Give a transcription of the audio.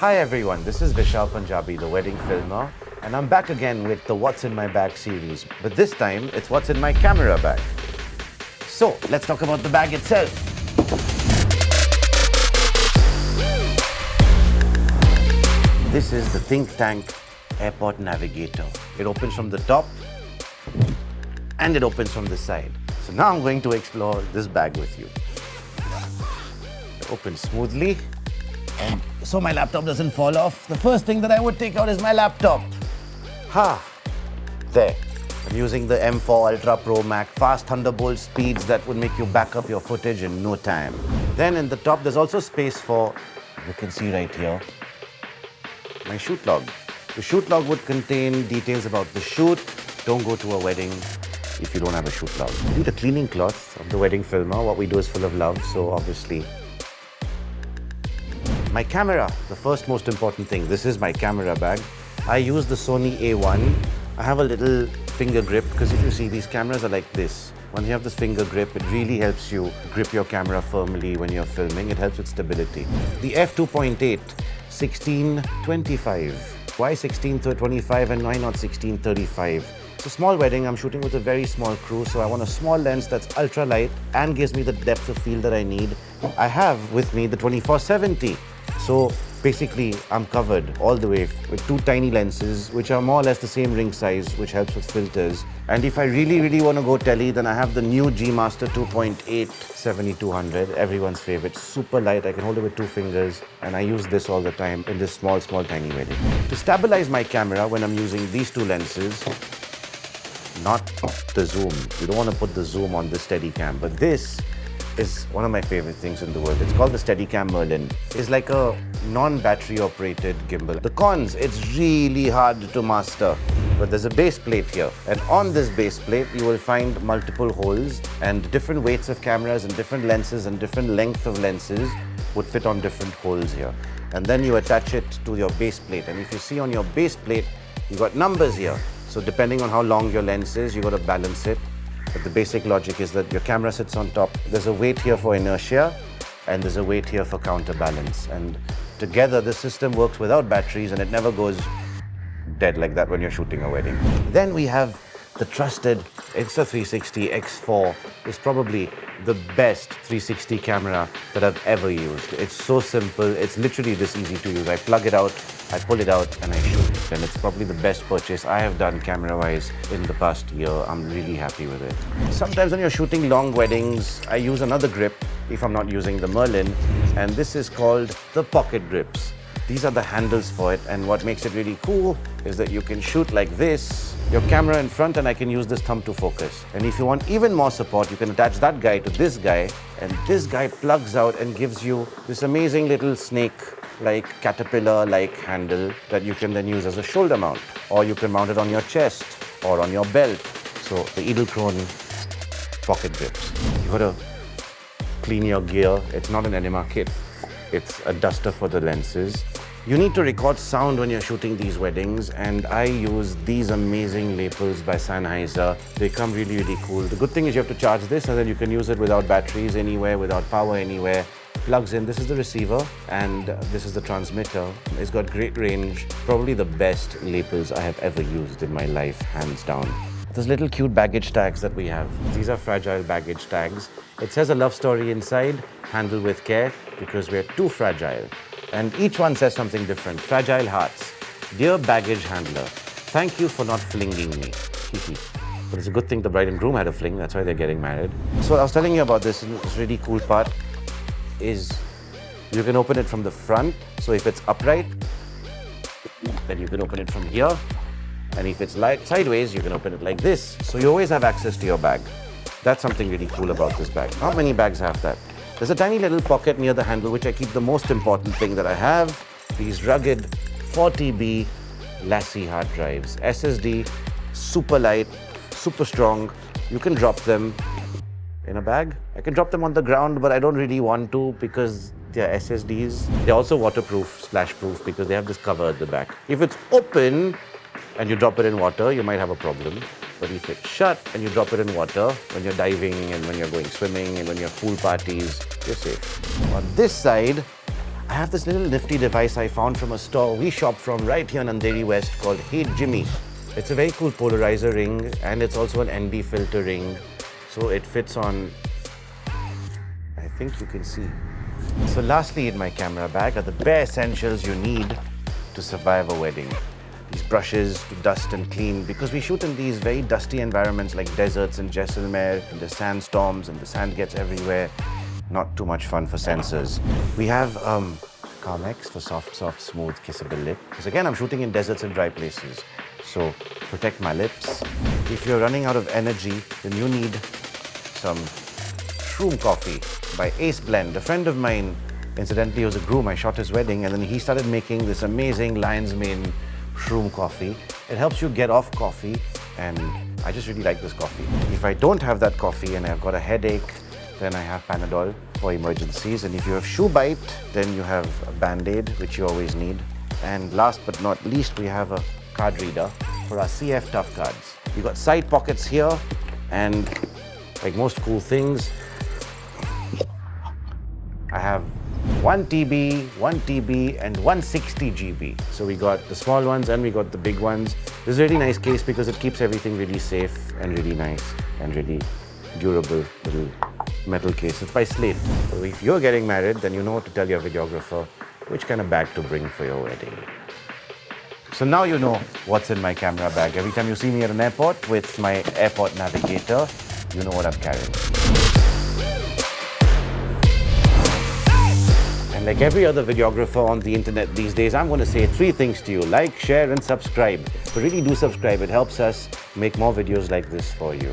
Hi everyone, this is Vishal Punjabi, the wedding filmer, and I'm back again with the What's in My Bag series. But this time, it's What's in My Camera Bag. So, let's talk about the bag itself. This is the Think Tank Airport Navigator. It opens from the top and it opens from the side. So now I'm going to explore this bag with you. It opens smoothly. And so my laptop doesn't fall off, the first thing that I would take out is my laptop. There. I'm using the M4 Ultra Pro Max, fast Thunderbolt speeds that would make you back up your footage in no time. Then in the top, there's also space for, you can see right here, my shoot log. The shoot log would contain details about the shoot. Don't go to a wedding if you don't have a shoot log. I need a cleaning cloth of the wedding filmer. What we do is full of love, so obviously. My camera, the first most important thing. This is my camera bag. I use the Sony A1. I have a little finger grip because if you see, these cameras are like this. When you have this finger grip, it really helps you grip your camera firmly when you're filming. It helps with stability. The f2.8, 16-25. Why 16-25 and why not 16-35? It's a small wedding. I'm shooting with a very small crew, so I want a small lens that's ultra light and gives me the depth of field that I need. I have with me the 24-70. So basically, I'm covered all the way with two tiny lenses, which are more or less the same ring size, which helps with filters. And if I really want to go tele, then I have the new G Master 2.8 70-200, everyone's favorite. Super light, I can hold it with two fingers, and I use this all the time in this small, tiny wedding. To stabilize my camera when I'm using these two lenses, not the zoom. You don't want to put the zoom on the Steadicam, but this is one of my favorite things in the world. It's called the Steadicam Merlin. It's like a non-battery operated gimbal. The cons, it's really hard to master, but there's a base plate here. And on this base plate, you will find multiple holes and different weights of cameras and different lenses and different length of lenses would fit on different holes here. And then you attach it to your base plate. And if you see on your base plate, you got numbers here. So depending on how long your lens is, you got to balance it. But the basic logic is that your camera sits on top. There's a weight here for inertia, and there's a weight here for counterbalance. And together, the system works without batteries, and it never goes dead like that when you're shooting a wedding. Then we have the trusted Insta360 X4. It's probably the best 360 camera that I've ever used. It's so simple. It's literally this easy to use. I plug it out, I pull it out, and I shoot it. And it's probably the best purchase I have done camera-wise in the past year. I'm really happy with it. Sometimes when you're shooting long weddings, I use another grip if I'm not using the Merlin, and this is called the pocket grips. These are the handles for it, and what makes it really cool is that you can shoot like this, your camera in front, and I can use this thumb to focus. And if you want even more support, you can attach that guy to this guy, and this guy plugs out and gives you this amazing little snake-like, caterpillar-like handle that you can then use as a shoulder mount, or you can mount it on your chest or on your belt. So the Edelkrone pocket grips. You gotta clean your gear. It's not an enema kit. It's a duster for the lenses. You need to record sound when you're shooting these weddings, and I use these amazing lapels by Sennheiser. They come really cool. The good thing is you have to charge this, and then you can use it without batteries anywhere, without power anywhere. Plugs in. This is the receiver, and this is the transmitter. It's got great range. Probably the best lapels I have ever used in my life, hands down. Those little cute baggage tags that we have. These are fragile baggage tags. It says a love story inside, handle with care, because we're too fragile. And each one says something different. Fragile hearts. Dear baggage handler, thank you for not flinging me. But it's a good thing the bride and groom had a fling, that's why they're getting married. So I was telling you about this really cool part is you can open it from the front. So if it's upright, then you can open it from here. And if it's sideways, you can open it like this. So you always have access to your bag. That's something really cool about this bag. Not many bags have that. There's a tiny little pocket near the handle, which I keep the most important thing that I have. These rugged 40B Lassie hard drives. SSD, super light, super strong. You can drop them in a bag. I can drop them on the ground, but I don't really want to because they're SSDs. They're also waterproof, splash-proof, because they have this cover at the back. If it's open and you drop it in water, you might have a problem. But if it's shut and you drop it in water, when you're diving and when you're going swimming and when you're pool parties, you're safe. On this side, I have this little nifty device I found from a store we shop from right here in Andheri West called Hey Jimmy. It's a very cool polarizer ring and it's also an ND filter ring. So it fits on, I think you can see. So lastly in my camera bag are the bare essentials you need to survive a wedding. These brushes to dust and clean because we shoot in these very dusty environments like deserts and Jaisalmer, and there's sandstorms and the sand gets everywhere. Not too much fun for sensors. We have Carmex for soft, smooth, kissable lip. Because again, I'm shooting in deserts and dry places. So protect my lips. If you're running out of energy, then you need some Shroom Coffee by Ace Blend. A friend of mine, incidentally, was a groom. I shot his wedding and then he started making this amazing Lion's Mane Shroom Coffee. It helps you get off coffee and I just really like this coffee. If I don't have that coffee and I've got a headache, then I have Panadol for emergencies. And if you have shoe bite, then you have a Band-Aid, which you always need. And last but not least, we have a card reader for our CF Tough cards. You've got side pockets here and like most cool things, I have 1 TB, 1 TB and 160 GB. So we got the small ones and we got the big ones. This is a really nice case because it keeps everything really safe and really nice and really durable little metal case. It's by Slate. So if you're getting married, then you know what to tell your videographer which kind of bag to bring for your wedding. So now you know what's in my camera bag. Every time you see me at an airport with my airport navigator, you know what I'm carrying. And like every other videographer on the internet these days, I'm going to say 3 things to you. Like, share and subscribe. But really do subscribe. It helps us make more videos like this for you.